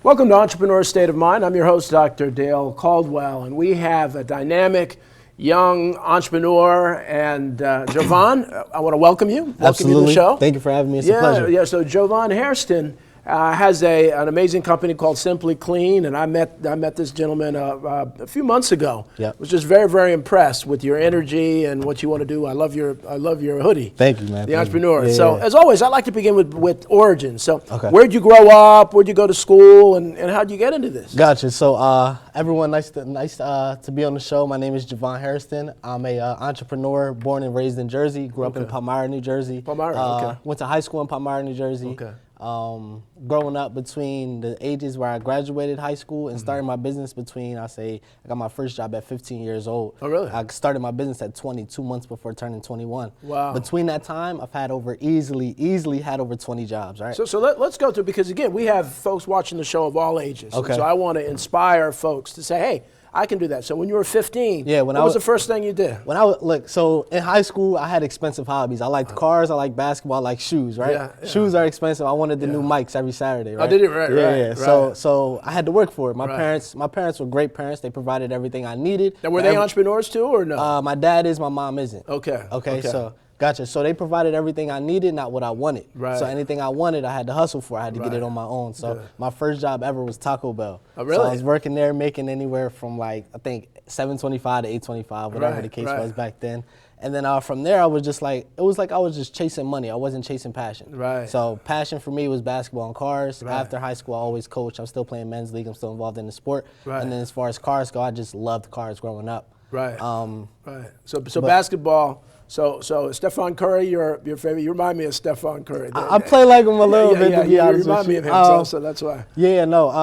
Welcome to Entrepreneur State of Mind. I'm your host, Dr. Dale Caldwell, and we have a dynamic young entrepreneur. And Jovan, I want to welcome you. Welcome you to the show. Thank you for having me. It's a pleasure. Yeah. So Jovan Hairston has an amazing company called Simply Kleen, and I met this gentleman a few months ago. Yep. Was just very, very impressed with your energy and what you want to do. I love your hoodie. Thank you, man. The entrepreneur. Yeah, so as always, I like to begin with origins. So where'd you grow up? Where'd you go to school? And how'd you get into this? Gotcha. So everyone, nice to be on the show. My name is Jovan Hairston. I'm a entrepreneur born and raised in Jersey. Grew up in Palmyra, New Jersey. Palmyra. Went to high school in Palmyra, New Jersey. Okay. Growing up between the ages where I graduated high school and started my business I got my first job at 15 years old. Oh, really? I started my business at 22 months before turning 21. Wow. Between that time, I've had easily had over 20 jobs, right? So let's go through, because again, we have folks watching the show of all ages. Okay. So I want to inspire folks to say, hey, I can do that. So when you were 15, what was the first thing you did? So in high school, I had expensive hobbies. I liked cars, I liked basketball, I liked shoes, right? Yeah. Shoes are expensive. I wanted the new mics every Saturday, right? Oh, did you? Right. So I had to work for it. My parents were great parents. They provided everything I needed. Now, were they entrepreneurs too, or no? My dad is, my mom isn't. Okay. So gotcha. So they provided everything I needed, not what I wanted. Right. So anything I wanted, I had to hustle for. I had to get it on my own. So my first job ever was Taco Bell. Oh, really? So I was working there, making anywhere from I think $7.25 to $8.25, whatever the case was back then. And then from there, I was just I was just chasing money. I wasn't chasing passion. Right. So passion for me was basketball and cars. Right. After high school, I always coached. I'm still playing men's league. I'm still involved in the sport. Right. And then as far as cars go, I just loved cars growing up. Right. So basketball. So Stephen Curry, your favorite. You remind me of Stephen Curry. I play like him a little bit, to be honest with you. You remind me of him, so that's why.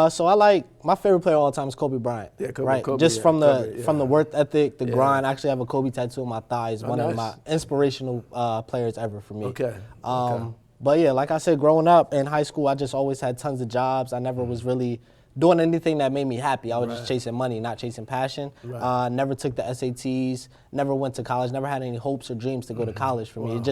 So my favorite player of all time is Kobe Bryant. Yeah, Kobe. Just from the work ethic, the grind. I actually have a Kobe tattoo on my thigh. He's one of my inspirational players ever for me. Okay. But yeah, like I said, growing up in high school, I just always had tons of jobs. I never was really doing anything that made me happy. I was just chasing money, not chasing passion. Never took the SATs, never went to college, never had any hopes or dreams to go to college for me.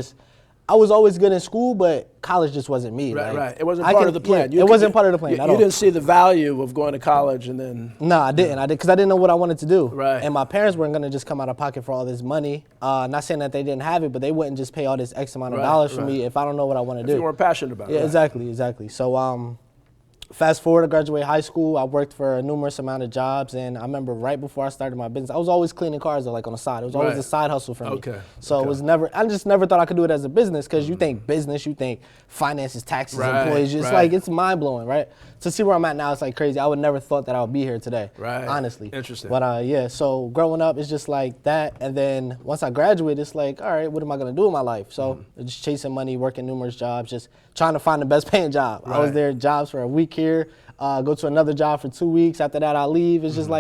I was always good in school, but college just wasn't me. Right. It wasn't part of the plan. It wasn't part of the plan at all. You didn't see the value of going to college and then... No, I didn't. Because I didn't know what I wanted to do. Right. And my parents weren't going to just come out of pocket for all this money. Not saying that they didn't have it, but they wouldn't just pay all this X amount of dollars for me if I don't know what I want to do. If you weren't passionate about it. Yeah, exactly. So fast forward to graduate high school, I worked for a numerous amount of jobs, and I remember right before I started my business, I was always cleaning cars on the side. It was always a side hustle for me. So it was I just never thought I could do it as a business, because you think business, you think finances, taxes, employees, it's mind blowing, right? To see where I'm at now, it's crazy. I would never thought that I would be here today, honestly. Interesting. But so growing up, it's just like that, and then once I graduated, it's like, all right, what am I gonna do in my life? So just chasing money, working numerous jobs, just trying to find the best paying job. I was there jobs for a week here, go to another job for 2 weeks. After that, I'll leave. It's just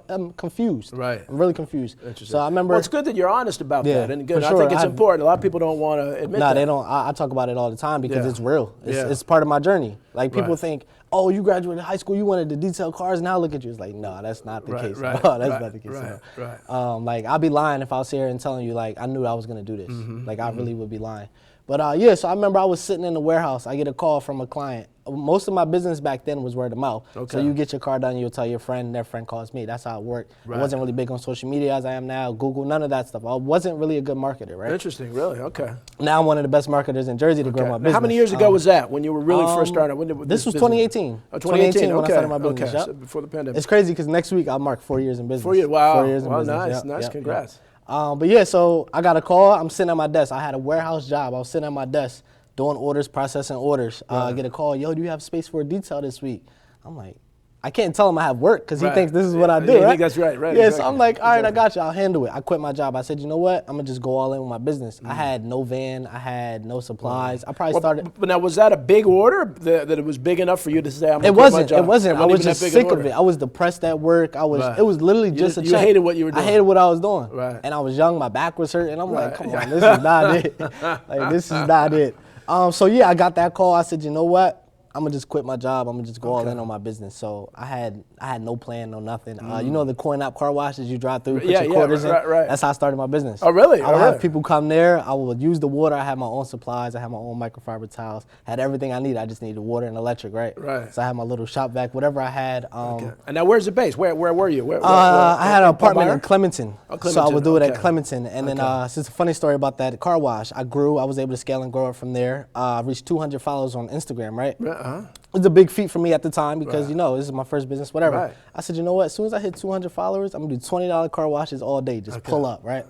I'm confused. Right. I'm really confused. Interesting. So I remember. Well, it's good that you're honest about that, and good. For sure. I think it's important. A lot of people don't want to admit that. No, they don't. I talk about it all the time because it's real. It's part of my journey. People think, oh, you graduated high school, you wanted to detail cars, now look at you. It's like, no, that's not the case. That's not the case. I'd be lying if I was here and telling you, I knew I was going to do this. I really would be lying. But so I remember I was sitting in the warehouse. I get a call from a client. Most of my business back then was word of mouth. So you get your car done, you'll tell your friend, and their friend calls me. That's how it worked. I wasn't really big on social media as I am now, Google, none of that stuff. I wasn't really a good marketer, right? Interesting, really, okay. Now I'm one of the best marketers in Jersey to grow my business. How many years ago was that, when you were really first starting? This was 2018. Oh, 2018, when I started my business. So before the pandemic. It's crazy because next week I'll mark 4 years in business. 4 years, wow. 4 years in business. Nice, congrats. So I got a call. I'm sitting at my desk. I had a warehouse job. I was sitting at my desk doing orders, processing orders. I get a call, yo, do you have space for a detail this week? I'm like, I can't tell him I have work because he thinks this is what I do, right? I think that's right. Yeah, exactly. So I'm like, all right, I got you. I'll handle it. I quit my job. I said, you know what? I'm going to just go all in with my business. I had no van. I had no supplies. I probably started. But now, was that a big order that it was big enough for you to say, I'm going to quit my job? It wasn't. I was just sick of it. I was depressed at work. It was literally just a check. You hated what you were doing. I hated what I was doing. Right. And I was young. My back was hurting. I'm like, come on, this is not it. This is not it. I got that call. I said, you know what? I'm gonna just quit my job. I'm gonna just go all in on my business. So I had no plan, no nothing. You know the coin op car washes you drive through, put your quarters in. Right. That's how I started my business. Oh, really? I would have people come there. I would use the water. I had my own supplies. I had my own microfiber towels. Had everything I needed. I just needed water and electric, right? Right. So I had my little shop vac, whatever I had. Okay. And now where's the base? Where were you? Where, I had an apartment in Clementon. Oh, Clementon. So I would do it at Clementon. And then, so it's a funny story about that car wash. I was able to scale and grow it from there. I reached 200 followers on Instagram, right? It was a big feat for me at the time because, you know, this is my first business, whatever. Right. I said, you know what, as soon as I hit 200 followers, I'm going to do $20 car washes all day, just pull up, right?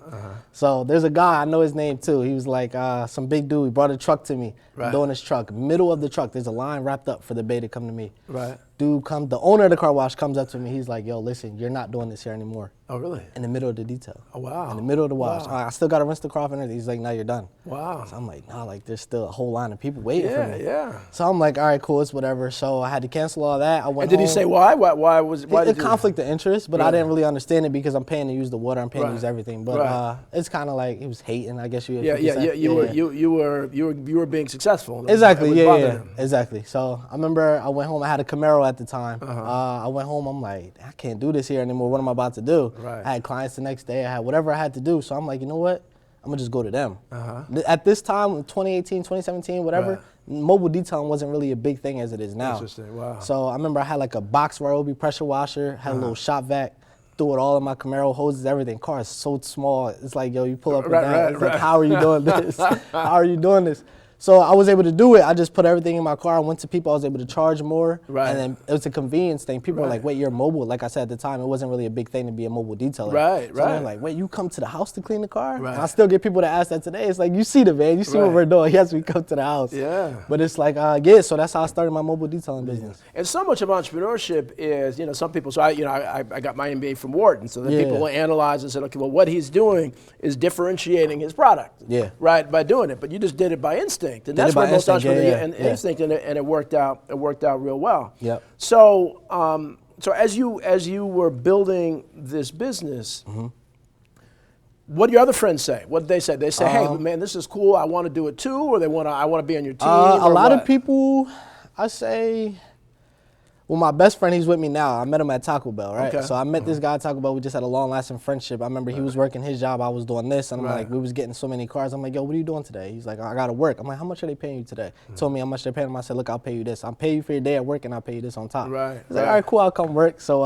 So there's a guy, I know his name too. He was like some big dude. He brought a truck to me. I'm doing his truck. Middle of the truck, there's a line wrapped up for the bay to come to me. Right. Dude the owner of the car wash comes up to me. He's like, yo, listen, you're not doing this here anymore. Oh, really? In the middle of the detail. Oh, wow. In the middle of the wash. Wow. I still got to rinse the car off and everything. He's like, no, you're done. Wow. So I'm like, nah, like there's still a whole line of people waiting for me. Yeah. So I'm like, all right, cool, it's whatever. So I had to cancel all that. I went And did he home. say why? Why did you? Conflict of interest, but I didn't really understand it because I'm paying to use the water, I'm paying to use everything. But Right. It's kind of like he was hating, I guess you. You were being successful. Exactly. It was bothering him. Exactly. So I remember I went home. I had a Camaro at the time. I went home. I'm like, I can't do this here anymore. What am I about to do? Right. I had clients the next day. I had whatever I had to do. So I'm like, you know what? I'm gonna just go to them. At this time, 2018, 2017, whatever, mobile detailing wasn't really a big thing as it is now. Interesting. Wow. So I remember I had like a box Ryobi pressure washer, had a little shop vac, threw it all in my Camaro, hoses, everything. Car is so small. It's like, yo, you pull up with that. It's like, how are you doing this? How are you doing this? So I was able to do it. I just put everything in my car. I went to people. I was able to charge more. Right. And then it was a convenience thing. People were like, wait, you're mobile. Like I said at the time, it wasn't really a big thing to be a mobile detailer. Right, so right. they're like, wait, you come to the house to clean the car? Right. And I still get people to ask that today. It's like, you see the van. You see what we're doing. Yes, we come to the house. Yeah. But it's like, yeah, so that's how I started my mobile detailing business. And so much of entrepreneurship is, some people, so I got my MBA from Wharton, so that people will analyze and say, okay, well, what he's doing is differentiating his product, right, by doing it. But you just did it by instinct, and that's where most entrepreneurs instinct, and it worked out real well. Yep. So, so as you were building this business, what do your other friends say? What did they say? They say, hey, man, this is cool. I want to do it too, or I want to be on your team. A lot of people, I say. Well, my best friend, he's with me now. I met him at Taco Bell, right? Okay. So I met this guy at Taco Bell. We just had a long-lasting friendship. I remember he was working his job. I was doing this. And I'm like, we was getting so many cars. I'm like, yo, what are you doing today? He's like, I got to work. I'm like, how much are they paying you today? He told me how much they're paying him. I said, look, I'll pay you this. I'll pay you for your day at work, and I'll pay you this on top. Right. He's like, all right, cool, I'll come work. So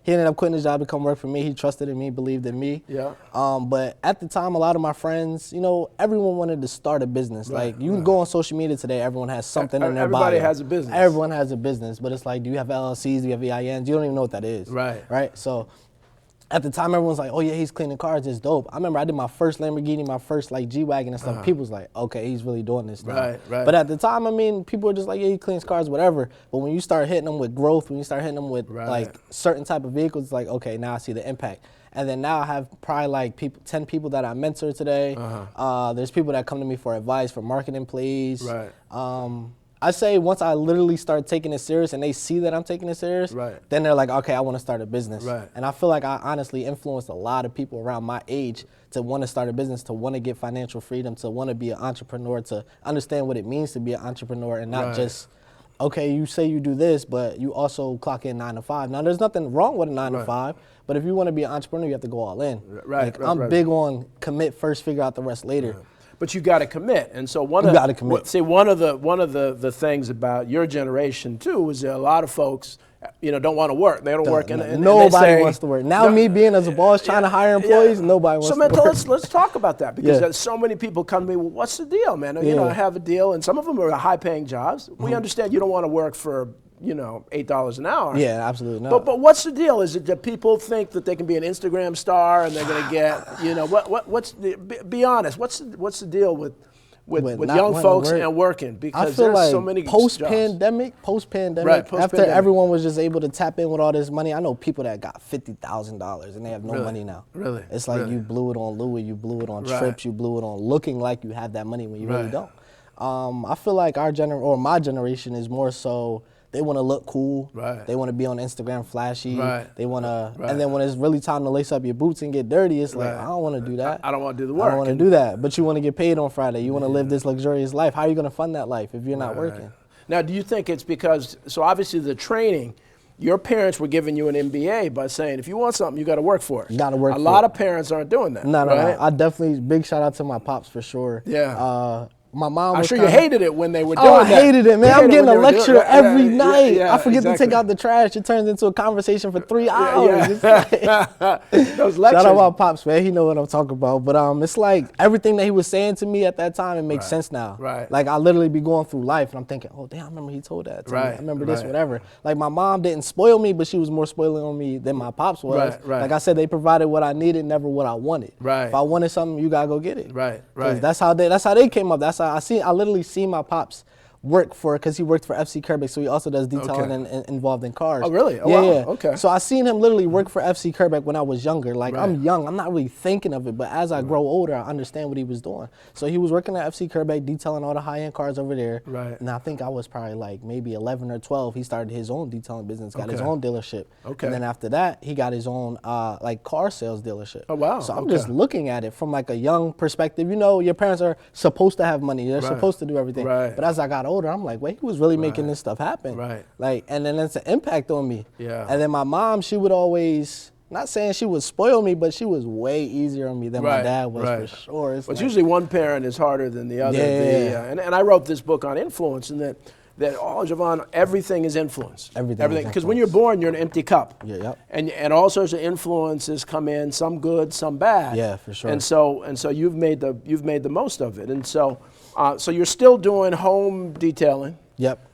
he ended up quitting his job to come work for me. He trusted in me, believed in me. Yeah. But at the time, a lot of my friends, everyone wanted to start a business. Like, you can go on social media today, everyone has something in their bio. Everybody has a business. Everyone has a business, but it's like, do you have LLCs, do you have VINs? You don't even know what that is. Right. Right? So at the time, everyone's like, oh yeah, he's cleaning cars, it's dope. I remember I did my first Lamborghini, my first like G-Wagon and stuff. People was like, okay, he's really doing this now. Right. But at the time, I mean, people were just like, yeah, he cleans cars, whatever. But when you start hitting them with growth, when you start hitting them with like certain type of vehicles, it's like, okay, now I see the impact. And then now I have probably like 10 people that I mentor today. There's people that come to me for advice, for marketing plays. Right. I say once I literally start taking it serious and they see that I'm taking it serious, then they're like, okay, I want to start a business. Right. And I feel like I honestly influenced a lot of people around my age to want to start a business, to want to get financial freedom, to want to be an entrepreneur, to understand what it means to be an entrepreneur and not just, okay, you say you do this, but you also clock in 9 to 5. Now, there's nothing wrong with a 9 to 5, but if you want to be an entrepreneur, you have to go all in. I'm big on commit first, figure out the rest later. But you got to commit, and so one of the things about your generation too is that a lot of folks, don't want to work. They don't work, and nobody wants to work. Now, me being as a boss trying to hire employees, nobody wants to work. So, let's talk about that because so many people come to me. Well, what's the deal, man? I have a deal, and some of them are high-paying jobs. We understand you don't want to work for $8 an hour. Yeah, absolutely not. But what's the deal? Is it that people think that they can be an Instagram star and they're going to get, be honest, what's the deal with young folks and working? Because I feel there's like so many post-pandemic, after everyone was just able to tap in with all this money, I know people that got $50,000 and they have no money now. Really? It's like you blew it on Louis, you blew it on trips, you blew it on looking like you have that money when you really don't. I feel like my generation is more so, they want to look cool. Right. They want to be on Instagram flashy. Right. They want to, and then when it's really time to lace up your boots and get dirty, it's like, I don't want to do that. I don't want to do the work. I don't want to do that. But you want to get paid on Friday. You want to live this luxurious life. How are you going to fund that life if you're not working? Now, do you think it's because, so obviously the training, your parents were giving you an MBA by saying, if you want something, you got to work for it. You got to work for it. A lot of parents aren't doing that. No, right? I definitely, big shout out to my pops for sure. Yeah. My mom I'm was sure you hated it when they were doing that. I hated it, man. I'm getting a lecture every night. I forget to take out the trash. It turns into a conversation for 3 hours. Those lectures. Shout out my pops, man. He know what I'm talking about. But it's like everything that he was saying to me at that time, it makes sense now. Right. Like I literally be going through life and I'm thinking, oh damn, I remember he told that to me. I remember this, whatever. Like my mom didn't spoil me, but she was more spoiling on me than my pops was. Like I said, they provided what I needed, never what I wanted. If I wanted something, you gotta go get it. Right. That's how they came up. That's how I literally see my pops work for, because he worked for FC Kerbeck, so he also does detailing and involved in cars. Oh, really? Oh, yeah, wow. yeah. Okay. So I seen him literally work for FC Kerbeck when I was younger. Like I'm young, I'm not really thinking of it, but as I grow older, I understand what he was doing. So he was working at FC Kerbeck, detailing all the high-end cars over there. And I think I was probably like maybe 11 or 12. He started his own detailing business, got his own dealership. And then after that, he got his own like car sales dealership. Oh, wow. So I'm just looking at it from like a young perspective. You know, your parents are supposed to have money. They're supposed to do everything. But as I got older, I'm like, wait, he was really making this stuff happen. Like, and then it's an impact on me. And then my mom, she would always, not saying she would spoil me, but she was way easier on me than my dad was for sure. It's like, usually one parent is harder than the other. And I wrote this book on influence, and that Jovan, everything is influence. Everything. Because when you're born, you're an empty cup. And all sorts of influences come in, some good, some bad. Yeah, for sure. And so you've made the most of it. And so you're still doing home detailing.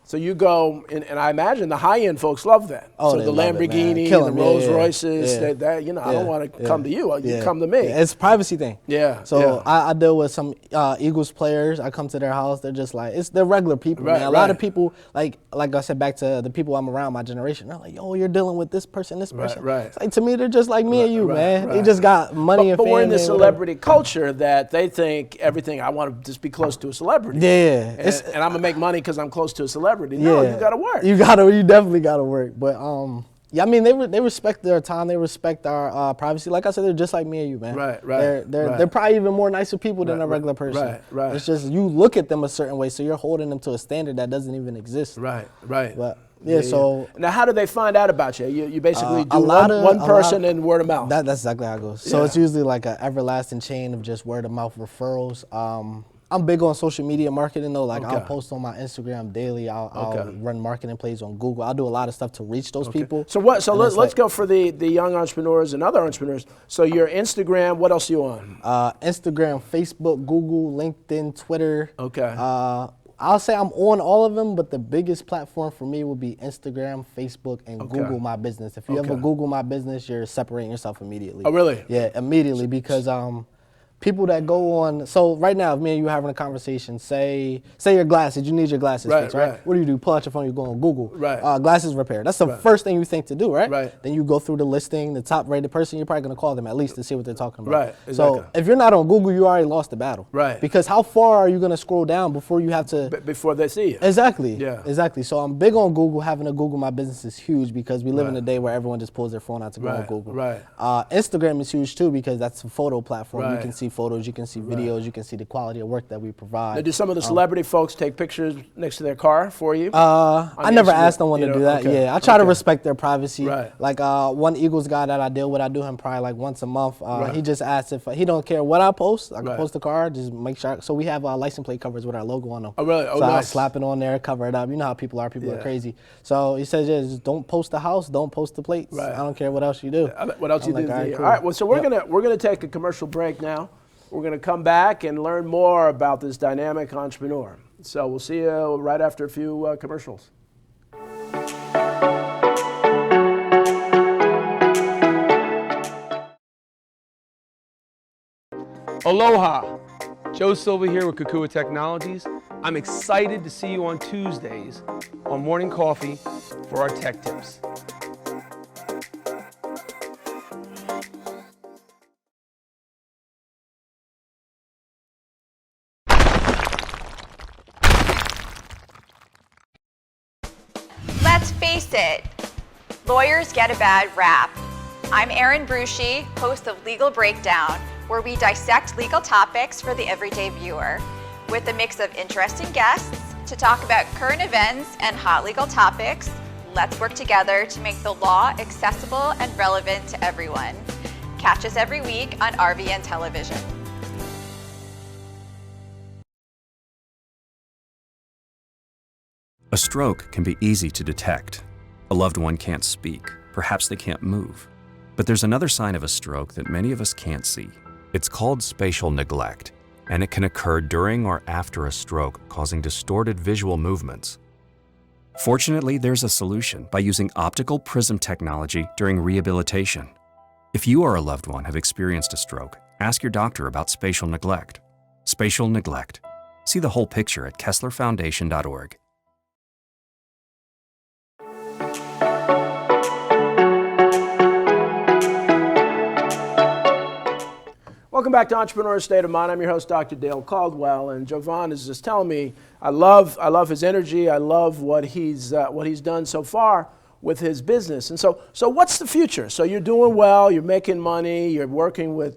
So you go, and I imagine the high-end folks love that. Oh, so the Lamborghini, the Rolls Royces, I don't want to come to you. You come to me. It's a privacy thing. So I I deal with some Eagles players. I come to their house. They're just like, they're regular people, man. A lot of people, like I said, back to the people I'm around, my generation, they're like, yo, you're dealing with this person, this person. It's like, to me, they're just like me and you, man. They just got money and fame. But we're in this celebrity culture that they think everything, I want to just be close to a celebrity. And I'm going to make money because I'm close to a celebrity. No, you got to work. You definitely got to work. But yeah, I mean, they respect their time. They respect our privacy. Like I said, they're just like me and you, man. They're probably even more nicer people than a regular person. It's just you look at them a certain way, so you're holding them to a standard that doesn't even exist. But so now, how do they find out about you? You basically do one person and word of mouth. That's exactly how it goes. So it's usually like an everlasting chain of just word of mouth referrals. I'm big on social media marketing though. Like I'll post on my Instagram daily. I'll run marketing plays on Google. I'll do a lot of stuff to reach those people. So let's go for the young entrepreneurs and other entrepreneurs. So your Instagram, what else are you on? Instagram, Facebook, Google, LinkedIn, Twitter. I'll say I'm on all of them, but the biggest platform for me would be Instagram, Facebook, and Google My Business. If you ever Google My Business, you're separating yourself immediately. Oh, really? Yeah, immediately, because people that go on, so right now, if me and you having a conversation, say your glasses, you need your glasses fixed, right? What do? Pull out your phone, you go on Google. Glasses repair. That's the first thing you think to do, right? Then you go through the listing, the top rated person, you're probably going to call them at least to see what they're talking about. So if you're not on Google, you already lost the battle. Because how far are you going to scroll down before you have to? Before they see you. Exactly. So I'm big on Google. Having a Google My Business is huge because we live in a day where everyone just pulls their phone out to go on Google. Instagram is huge too because that's a photo platform. You can see photos, you can see videos, you can see the quality of work that we provide. Now, do some of the celebrity folks take pictures next to their car for you? I never asked someone to do that. I try to respect their privacy. Like one Eagles guy that I deal with, I do him probably like once a month. He just asked if he don't care what I post. I can post the car, just make sure. So we have license plate covers with our logo on them. Oh, really? So I'll slap it on there, cover it up. You know how people are. People are crazy. So he says, just don't post the house, don't post the plates. I don't care what else you do. What else you do? All right. Well, so we're gonna take a commercial break now. We're going to come back and learn more about this dynamic entrepreneur. So we'll see you right after a few commercials. Aloha, Joe Silva here with Kukua Technologies. I'm excited to see you on Tuesdays on Morning Coffee for our tech tips. Let's face it, lawyers get a bad rap. I'm Erin Brucey, host of Legal Breakdown, where we dissect legal topics for the everyday viewer. With a mix of interesting guests, To talk about current events and hot legal topics, let's work together to make the law accessible and relevant to everyone. Catch us every week on RVN Television. A stroke can be easy to detect. A loved one can't speak, perhaps they can't move. But there's another sign of a stroke that many of us can't see. It's called spatial neglect, and it can occur during or after a stroke, causing distorted visual movements. Fortunately, there's a solution by using optical prism technology during rehabilitation. If you or a loved one have experienced a stroke, ask your doctor about spatial neglect. Spatial neglect. See the whole picture at KesslerFoundation.org. Welcome back to Entrepreneur State of Mind. I'm your host, Dr. Dale Caldwell, and Jovan is just telling me I love his energy. I love what he's done so far with his business. And so what's the future? So you're doing well. You're making money. You're working with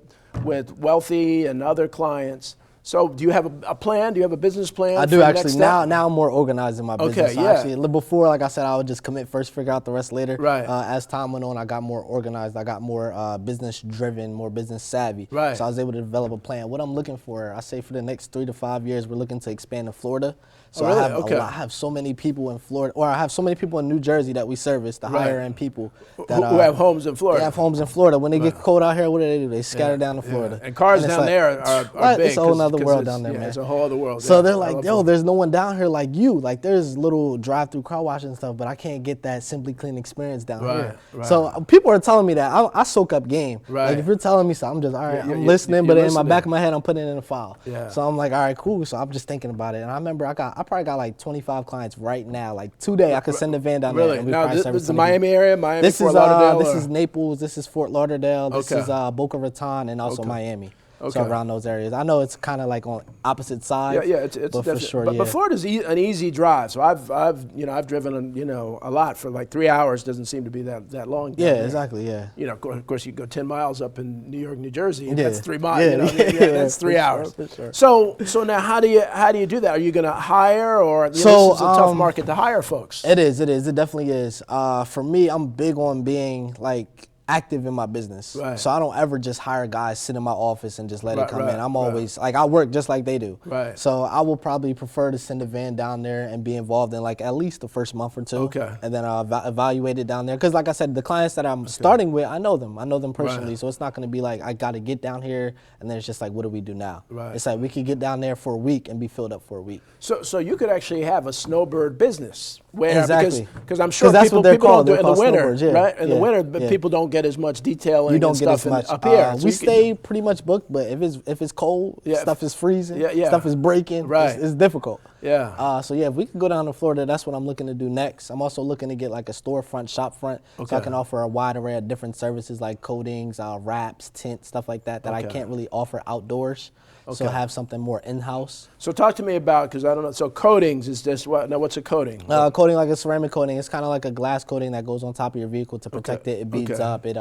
wealthy and other clients. So do you have a plan? Do you have a business plan? I do actually. Now I'm more organized in my business. Okay, yeah. Actually, before, like I said, I would just commit first, figure out the rest later. Right. As time went on, I got more organized. I got more business driven, more business savvy. Right. So I was able to develop a plan. What I'm looking for, I say for the next 3 to 5 years, we're looking to expand to Florida. So really? I have so many people in Florida, or I have so many people in New Jersey that we service, the higher end people that who have homes in Florida. They have homes in Florida. When they get cold out here, what do? They scatter down to Florida. And cars down there are big. It's a whole other world down there, man. It's a whole other world. So they're like, yo, there's no one down here like you. Like, there's little drive-through car wash and stuff, but I can't get that Simply Kleen experience down here. Right. So people are telling me that. I soak up game. Right. Like, if you're telling me something, I'm just, all right, I'm listening, but in my back of my head, I'm putting it in a file. Yeah. So I'm like, all right, cool. So I'm just thinking about it. And I remember I probably got like 25 clients right now. Like today, I could send a van down there. Really? Now, this is the Miami area? Miami, Fort Lauderdale? Lauderdale? This is Naples. This is Fort Lauderdale. This is Boca Raton, and also Miami. So around those areas. I know it's kind of like on opposite sides. Yeah, it's but for sure, but Florida's an easy drive. So I've driven a lot for like 3 hours. Doesn't seem to be that long. Yeah, exactly. Yeah. Of course, you go 10 miles up in New York, New Jersey, and yeah. that's 3 miles. Yeah, that's 3 hours. Sure. So now, how do you do that? Are you going to hire, or this is a tough market to hire folks? It is. It definitely is. For me, I'm big on being like active in my business. Right. So I don't ever just hire guys, sit in my office and just let it come in. I'm always like, I work just like they do. Right. So I will probably prefer to send a van down there and be involved in like at least the first month or two. Okay. And then I'll evaluate it down there. Because like I said, the clients that I'm starting with, I know them personally. Right. So it's not going to be like, I got to get down here and then it's just like, what do we do now? Right. It's like we could get down there for a week and be filled up for a week. So you could actually have a snowbird business. Exactly. Because I'm sure that's what they're called. Don't do it in the winter, yeah. right? In the winter, but people don't get as much detailing. You don't get as much up here. We stay pretty much booked, but if it's cold, stuff is freezing, stuff is breaking. Right. It's difficult. Yeah. So if we can go down to Florida, that's what I'm looking to do next. I'm also looking to get like a storefront, shop front, so I can offer a wide array of different services like coatings, wraps, tint, stuff like that I can't really offer outdoors. So have something more in-house. So talk to me about, because I don't know, so coatings is just what? Now what's a coating? Coating like a ceramic coating. It's kind of like a glass coating that goes on top of your vehicle to protect it. It beads up. It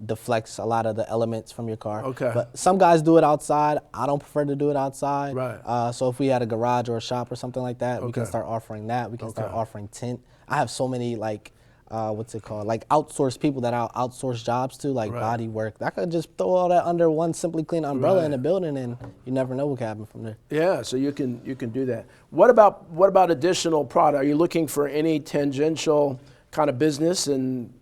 deflects a lot of the elements from your car. Okay. But some guys do it outside. I don't prefer to do it outside. Right. So if we had a garage or a shop or something like that, we can start offering that. We can start offering tint. I have so many like, like outsourced people that I'll outsource jobs to, like body work. I could just throw all that under one Simply Kleen umbrella in a building, and you never know what can happen from there. Yeah, so you can do that. What about additional product? Are you looking for any tangential kind of business and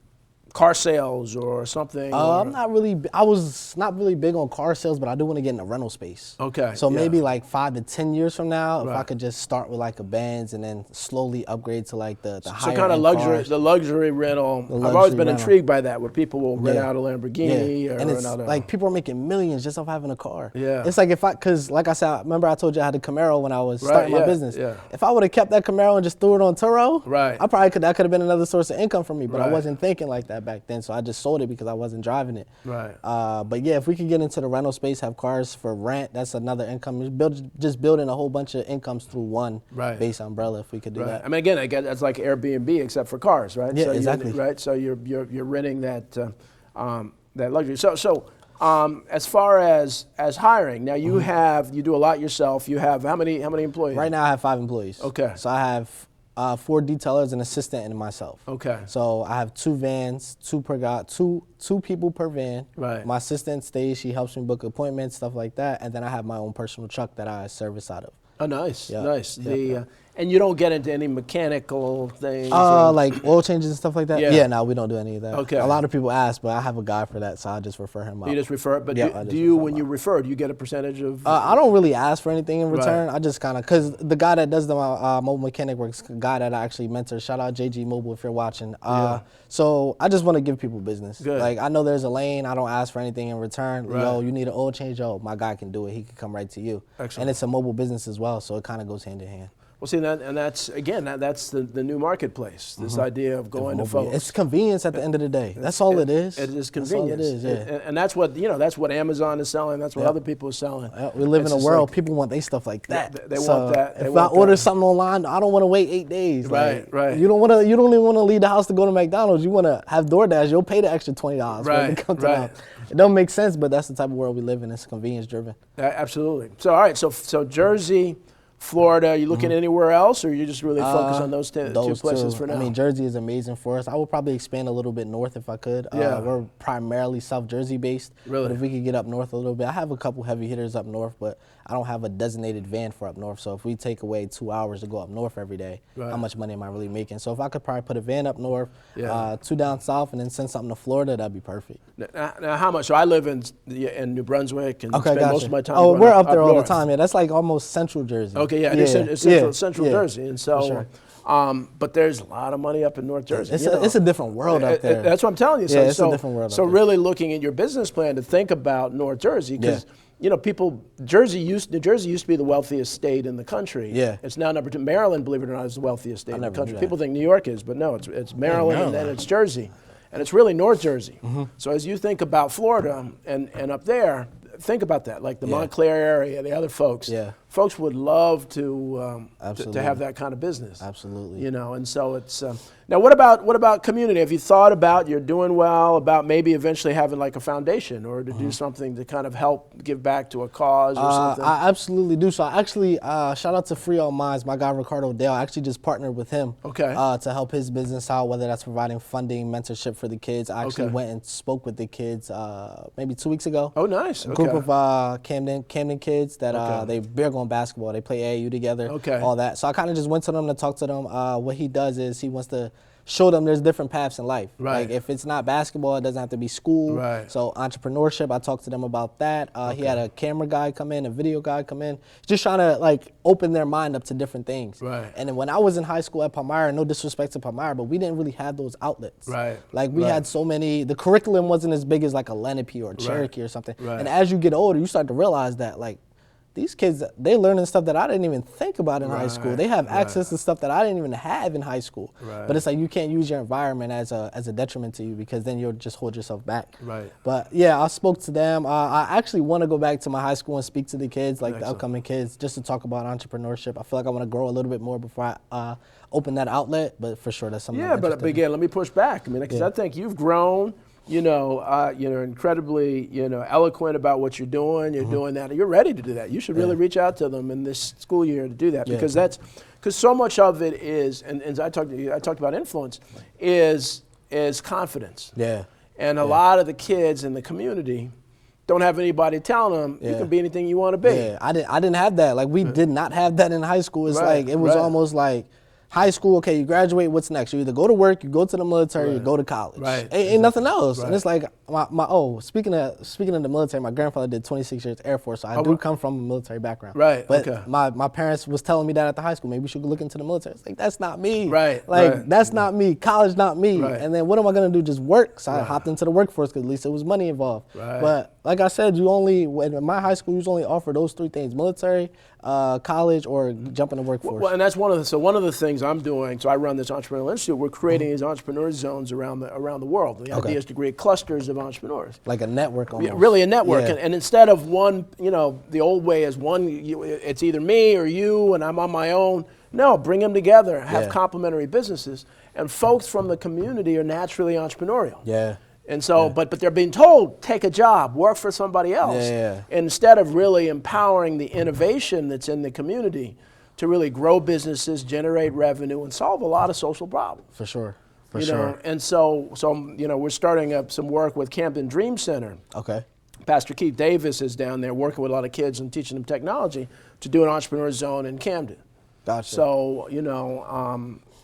car sales or something? I was not really big on car sales, but I do want to get in the rental space. Okay. So maybe like 5 to 10 years from now, if I could just start with like a Benz and then slowly upgrade to like the higher kind of luxury, cars. The luxury rental. I've always been intrigued by that, where people will rent out a Lamborghini or and it's rent out like people are making millions just off having a car. Yeah. It's like because like I said, remember I told you I had a Camaro when I was starting my business. Yeah. If I would have kept that Camaro and just threw it on Turo, that could have been another source of income for me, but I wasn't thinking like that back then, so I just sold it because I wasn't driving it. Right. But if we could get into the rental space, have cars for rent, that's another income. Just building a whole bunch of incomes through one base umbrella. If we could do that. I mean, again, that's like Airbnb except for cars, right? Yeah, so exactly. So you're renting that luxury. So As far as hiring, now you do a lot yourself. You have how many employees? Right now I have 5 employees. Okay. So I have 4 detailers, an assistant, and myself. Okay. So I have 2 vans, 2 per guy, two people per van. Right. My assistant stays, she helps me book appointments, stuff like that, and then I have my own personal truck that I service out of. Oh, nice, Yep. nice. Yep. And you don't get into any mechanical things? Like oil changes and stuff like that? Yeah. Yeah, no, we don't do any of that. Okay. A lot of people ask, but I have a guy for that, so I just refer him up. You just refer it? But Yeah, do you, when you refer, do you get a percentage of? I don't really ask for anything in return. Right. I just kind of, because the guy that does the mobile mechanic work is a guy that I actually mentor. Shout out JG Mobile if you're watching. So I just want to give people business. Good. Like, I know there's a lane. I don't ask for anything in return. Right. Yo, you need an oil change? Yo, my guy can do it. He can come right to you. Excellent. And it's a mobile business as well, so it kind of goes hand in hand. Well, see, that's the new marketplace. This idea of going to folks. It's convenience at the end of the day. That's all it is. It is That's all it convenience. is, yeah. And that's what Amazon is selling. That's what other people are selling. We live It's in a just world, like- people want their stuff like that. They So want that. They if want I order that. something online, I don't want to wait 8 days. Right, right. You don't even want to leave the house to go to McDonald's. You want to have DoorDash. You'll pay the extra $20 when it comes right. out. It don't make sense, but that's the type of world we live in. It's convenience driven. Absolutely. So, all right. So Jersey, Florida. You looking anywhere else, or you just really focus on those two places for now? I mean, Jersey is amazing for us. I would probably expand a little bit north if I could. Yeah. We're primarily South Jersey based. Really? But if we could get up north a little bit, I have a couple heavy hitters up north, but I don't have a designated van for up north. So if we take away 2 hours to go up north every day, how much money am I really making? So if I could probably put a van up north, 2 down south, and then send something to Florida, that'd be perfect. Now, how much? So I live in New Brunswick and spend gotcha. most of my time. Oh, going we're up there all north. the time. Yeah, that's like almost central Jersey. Okay, yeah, it's central Jersey, and so. But there's a lot of money up in North Jersey. It's a different world up there. That's what I'm telling you. It's a different world. So really looking at your business plan to think about North Jersey, because New Jersey used to be the wealthiest state in the country. Yeah. It's now number 2. Maryland, believe it or not, is the wealthiest state in the country. knew that. People think New York is, but no, it's Maryland, and then it's Jersey, and it's really North Jersey. So as you think about Florida and up there, think about that, like the Montclair area, the other folks. Yeah. Folks would love to have that kind of business. Absolutely. And so it's now. What about community? Have you thought about, you're doing well, about maybe eventually having like a foundation or to do something to kind of help give back to a cause or something? I absolutely do. So I actually shout out to Free All Minds, my guy Ricardo Dale. I actually just partnered with him. Okay. To help his business out, whether that's providing funding, mentorship for the kids. I actually went and spoke with the kids maybe 2 weeks ago. Oh, nice. A group of Camden kids that they're big on basketball. They play AAU together. Okay. All that. So I kind of just went to them to talk to them. What he does is he wants to show them there's different paths in life. Right. Like if it's not basketball, it doesn't have to be school. Right. So entrepreneurship, I talked to them about that. He had a camera guy come in, a video guy come in, just trying to like open their mind up to different things. Right. And then when I was in high school at Palmyra, no disrespect to Palmyra, but we didn't really have those outlets. Right. Like we had so many, the curriculum wasn't as big as like a Lenape or a Cherokee or something. Right. And as you get older, you start to realize that like, these kids, they're learning stuff that I didn't even think about in high school. They have access to stuff that I didn't even have in high school. Right. But it's like you can't use your environment as a detriment to you, because then you'll just hold yourself back. Right. But yeah, I spoke to them. I actually want to go back to my high school and speak to the kids, like the upcoming kids, just to talk about entrepreneurship. I feel like I want to grow a little bit more before I open that outlet. But for sure, that's something. Yeah, I'm but interested in. again, let me push back. I mean, because I think you've grown. You're incredibly, eloquent about what you're doing. You're doing that. You're ready to do that. You should really reach out to them in this school year to do that, because because so much of it is, and as I talked about influence, is confidence. Yeah. And a lot of the kids in the community don't have anybody telling them you can be anything you want to be. Yeah, I didn't have that. Like we did not have that in high school. It's like it was almost like high school. Okay, you graduate. What's next? You either go to work, you go to the military, you go to college. Right. Ain't nothing else. And it's like speaking of the military, my grandfather did 26 years Air Force, so I do come from a military background. Right. But my parents was telling me that at the high school, maybe you should look into the military. It's like that's not me. Right. Like that's not me. College not me. Right. And then what am I gonna do? Just work? So I hopped into the workforce because at least there was money involved. Right. But like I said, in my high school, you only offer those 3 things: military, college, or jump in the workforce. Well, and that's one of the things I'm doing. So I run this entrepreneurial institute. We're creating these entrepreneur zones around the world. The idea is to create clusters of entrepreneurs. Like a network almost. Yeah, really a network. Yeah. And instead of one, the old way is one, it's either me or you and I'm on my own. No, bring them together, have complementary businesses. And folks from the community are naturally entrepreneurial. Yeah. And so, but they're being told, take a job, work for somebody else, instead of really empowering the innovation that's in the community to really grow businesses, generate revenue, and solve a lot of social problems. For sure. And so we're starting up some work with Camden Dream Center. Okay. Pastor Keith Davis is down there working with a lot of kids and teaching them technology to do an entrepreneur zone in Camden. Gotcha. So,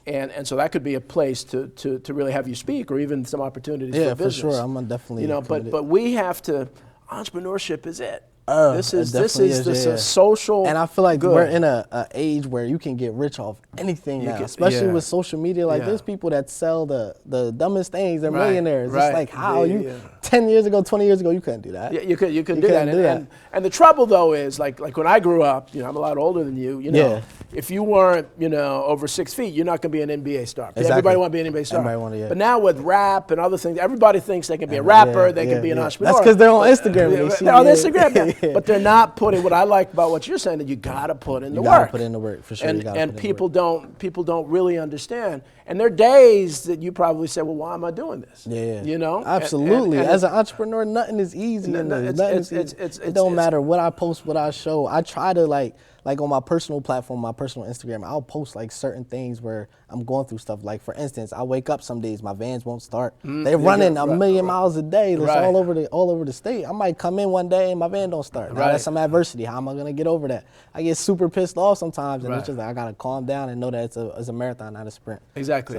and so that could be a place to really have you speak, or even some opportunities for business. Yeah, for sure. I'm definitely. But we have to. Entrepreneurship is it. This is a social. And I feel like good. we're in a age where you can get rich off anything now, especially with social media. Like there's people that sell the dumbest things. They're millionaires. It's like how 10 years ago, 20 years ago, you couldn't do that. Yeah, you couldn't do that. And the trouble though is like when I grew up, I'm a lot older than you. If you weren't over 6 feet, you're not going to be an NBA star. Exactly. Everybody want to be an NBA star. But now with rap and other things, everybody thinks they can be a rapper. They can be an entrepreneur. That's because they're on Instagram. They're on Instagram. But they're not putting, what I like about what you're saying, that you gotta put in the work. You gotta put in the work, for sure. And people don't really understand. And there are days that you probably say, well, why am I doing this? Absolutely. As an entrepreneur, nothing is easy. It don't matter what I post, what I show. I try to like on my personal platform, my personal Instagram, I'll post like certain things where I'm going through stuff. Like for instance, I wake up some days, my vans won't start. They're running a million miles a day. It's all over the state. I might come in one day and my van don't start. Now that's some adversity. How am I gonna get over that? I get super pissed off sometimes, and it's just like I gotta calm down and know that it's a marathon, not a sprint. Exactly.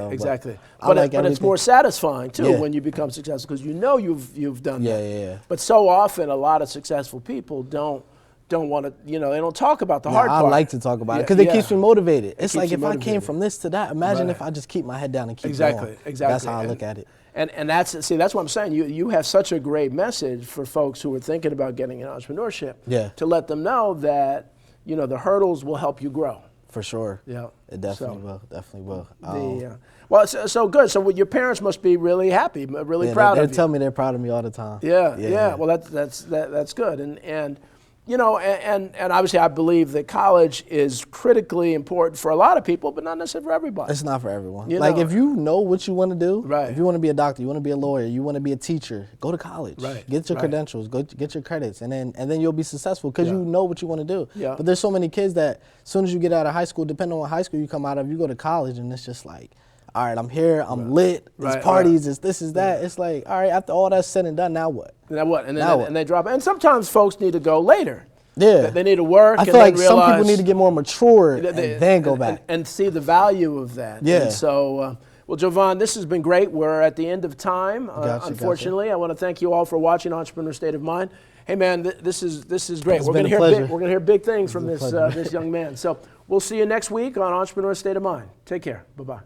But it's more satisfying too when you become successful, because you've done that. Yeah. But so often a lot of successful people don't want to, they don't talk about the hard part. I like to talk about it because it keeps me motivated. It's like if I came from this to that, imagine if I just keep my head down and keep going. Exactly. That's how I look at it. And that's what I'm saying. You have such a great message for folks who are thinking about getting in entrepreneurship. To let them know that, the hurdles will help you grow. For sure. Yeah. It definitely will. Well, so good. So your parents must be really happy, really proud of you. They tell me they're proud of me all the time. Yeah. Well, that's good. And obviously I believe that college is critically important for a lot of people, but not necessarily for everybody. It's not for everyone. If you know what you want to do, if you want to be a doctor, you want to be a lawyer, you want to be a teacher, go to college. Get your credentials, get your credits, and then you'll be successful because you know what you want to do. But there's so many kids that as soon as you get out of high school, depending on what high school you come out of, you go to college and it's just like, all right, I'm here, I'm lit, it's parties, it's this, is that. It's like, all right, after all that's said and done, now what? And they drop it. And sometimes folks need to go later. They need to work. I feel like some people need to get more mature and then go back. And see the value of that. And so, well, Jovan, this has been great. We're at the end of time, unfortunately. I want to thank you all for watching Entrepreneur State of Mind. Hey, man, this is great. We're going to hear big things from this young man. So we'll see you next week on Entrepreneur State of Mind. Take care. Bye-bye.